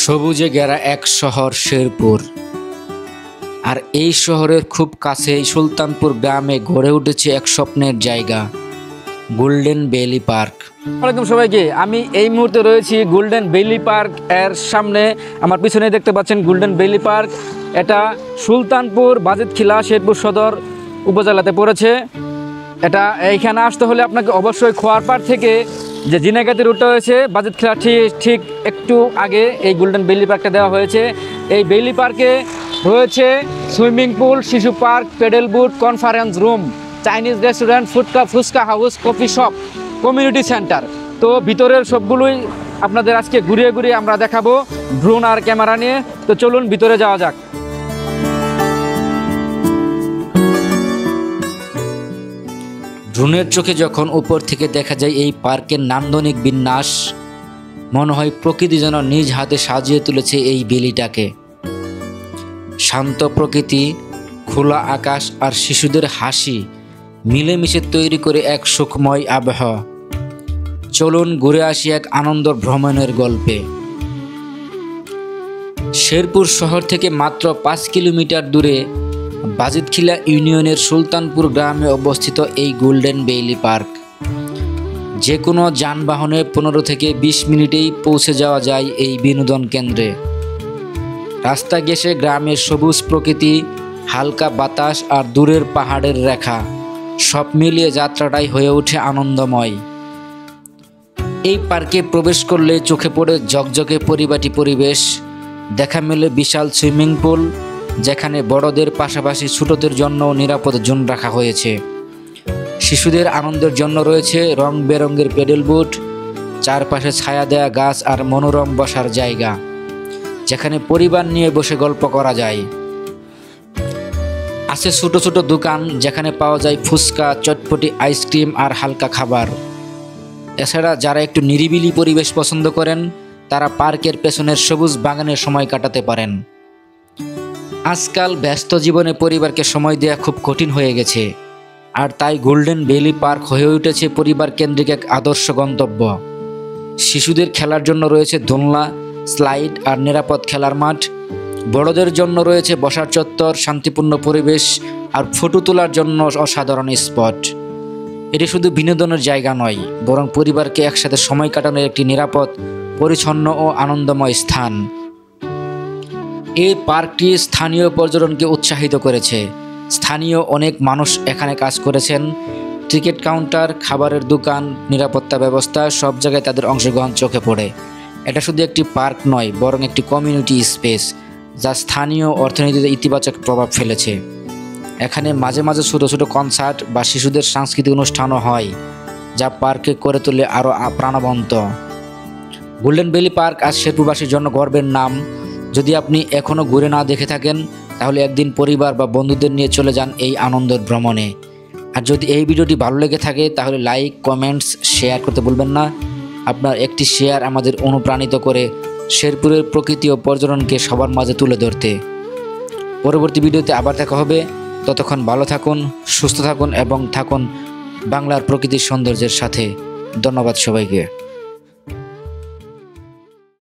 সবুজে ঘেরা এক শহর শেরপুর। আর এই শহরের খুব কাছেই সুলতানপুর গ্রামে গড়ে উঠেছে এক স্বপ্নের জায়গা, গোল্ডেন ভ্যালি পার্ক। আসসালামু আলাইকুম সবাইকে। আমি এই মুহূর্তে রয়েছি গোল্ডেন ভ্যালি পার্ক এর সামনে। আমার পিছনে দেখতে পাচ্ছেন গোল্ডেন ভ্যালি পার্ক। এটা সুলতানপুর বাজিতখিলা শেরপুর সদর উপজেলাতে পড়েছে। এটা এইখানে আসতে হলে আপনাকে অবশ্যই খোয়ারপাড় থেকে যে জিনাগাতি রুটটা রয়েছে বাজিতখিলা ঠিক একটু আগে এই গোল্ডেন ভ্যালি পার্কটা দেওয়া হয়েছে। এই ভ্যালি পার্কে রয়েছে সুইমিং পুল, শিশু park, pedal boat, conference room, Chinese restaurant, fuchka house, coffee shop, community centre. তো ভিতরের সবগুলোই আপনাদের আজকে ঘুরিয়ে ঘুরিয়ে আমরা দেখাবো ড্রোন আর ক্যামেরা নিয়ে। তো চলুন ভিতরে যাওয়া যাক। ড্রোনের চোখে যখন উপর থেকে দেখা যায় এই পার্কের নান্দনিক বিন্যাস, মনে হয় প্রকৃতি যেন নিজ হাতে সাজিয়ে তুলেছে এই ভ্যালিটাকে। শান্ত প্রকৃতি, খোলা আকাশ আর শিশুদের হাসি মিলেমিশে তৈরি করে এক সুখময় আবহাওয়া। চলুন ঘুরে আসি এক আনন্দ ভ্রমণের গল্পে। শেরপুর শহর থেকে মাত্র 5 কিলোমিটার দূরে বাজিতখিলা ইউনিয়নের সুলতানপুর গ্রামে অবস্থিত এই গোল্ডেন ভ্যালি পার্ক। যে কোনো যানবাহনে 15 থেকে 20 মিনিটেই পৌঁছে যাওয়া যায় এই বিনোদন কেন্দ্রে। রাস্তা ঘেঁষে গ্রামের সবুজ প্রকৃতি, হালকা বাতাস আর দূরের পাহাড়ের রেখা, সব মিলিয়ে যাত্রাটাই হয়ে ওঠে আনন্দময়। এই পার্কে প্রবেশ করলে চোখে পড়ে ঝকঝকে পরিপাটি পরিবেশ। দেখা মেলে বিশাল সুইমিং পুল, যেখানে বড়দের পাশাপাশি ছোটদের জন্য নিরাপদ জোন রাখা হয়েছে। শিশুদের আনন্দের জন্য রয়েছে রং বেরঙের পেডেল বুট, চারপাশে ছায়া দেয়া গাছ আর মনোরম বসার জায়গা, যেখানে পরিবার নিয়ে বসে গল্প করা যায়। আছে ছোট ছোট দোকান, যেখানে পাওয়া যায় ফুচকা, চটপটি, আইসক্রিম আর হালকা খাবার। এছাড়া যারা একটু নিরিবিলি পরিবেশ পছন্দ করেন, তারা পার্কের পেছনের সবুজ বাগানে সময় কাটাতে পারেন। আজকাল ব্যস্ত জীবনে পরিবারকে সময় দেওয়া খুব কঠিন হয়ে গেছে, আর তাই গোল্ডেন ভ্যালি পার্ক হয়ে উঠেছে পরিবার কেন্দ্রিক এক আদর্শ গন্তব্য। শিশুদের খেলার জন্য রয়েছে দোলনা, স্লাইড আর নিরাপদ খেলার মাঠ। বড়দের জন্য রয়েছে বসার চত্বর, শান্তিপূর্ণ পরিবেশ আর ফটো তোলার জন্য অসাধারণ স্পট। এটি শুধু বিনোদনের জায়গা নয়, বরং পরিবারকে একসাথে সময় কাটানোর একটি নিরাপদ, পরিচ্ছন্ন ও আনন্দময় স্থান। এই পার্কটি স্থানীয় পর্যটনকে উৎসাহিত করেছে। স্থানীয় অনেক মানুষ এখানে কাজ করেছেন। টিকিট কাউন্টার, খাবারের দোকান, নিরাপত্তা ব্যবস্থা, সব জায়গায় তাদের অংশগ্রহণ চোখে পড়ে। এটা শুধু একটি পার্ক নয়, বরং একটি কমিউনিটি স্পেস, যা স্থানীয় অর্থনীতিতে ইতিবাচক প্রভাব ফেলেছে। এখানে মাঝে মাঝে ছোটো ছোটো কনসার্ট বা শিশুদের সাংস্কৃতিক অনুষ্ঠানও হয়, যা পার্কে করে তোলে আরও প্রাণবন্ত। গোল্ডেন ভ্যালি পার্ক আজ শেরপুরবাসীর জন্য গর্বের নাম। যদি আপনি এখনও ঘুরে না দেখে থাকেন, তাহলে একদিন পরিবার বা বন্ধুদের নিয়ে চলে যান এই আনন্দের ভ্রমণে। আর যদি এই ভিডিওটি ভালো লেগে থাকে, তাহলে লাইক, কমেন্টস, শেয়ার করতে ভুলবেন না। আপনার একটি শেয়ার আমাদের অনুপ্রাণিত করে শেরপুরের প্রকৃতি ও পর্যটনকে সবার মাঝে তুলে ধরতে। পরবর্তী ভিডিওতে আবার দেখা হবে। ততক্ষণ ভালো থাকুন, সুস্থ থাকুন এবং থাকুন বাংলার প্রকৃতির সৌন্দর্যের সাথে। ধন্যবাদ সবাইকে।